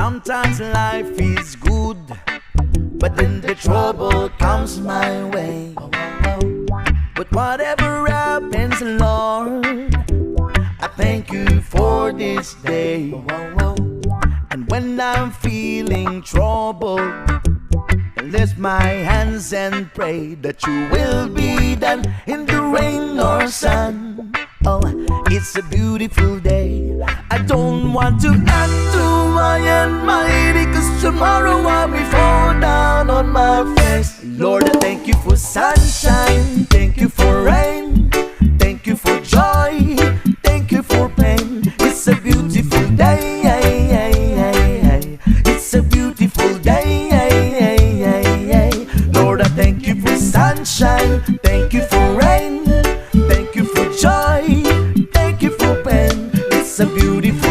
Sometimes life is good, but then the trouble comes my way. But whatever happens, Lord, I thank you for this day. And when I'm feeling troubled, I lift my hands and pray that you will be done in the rain or sun. Oh, it's a beautiful day. I don't want to add to my anxiety, 'cause tomorrow I'll be fall down on my face. Lord, I thank you for sunshine, thank you for rain, thank you for joy, thank you for pain. It's a beautiful day. It's a beautiful day. Lord, I thank you for sunshine, thank you for rain, thank you for joy, thank you for pain. It's a beautiful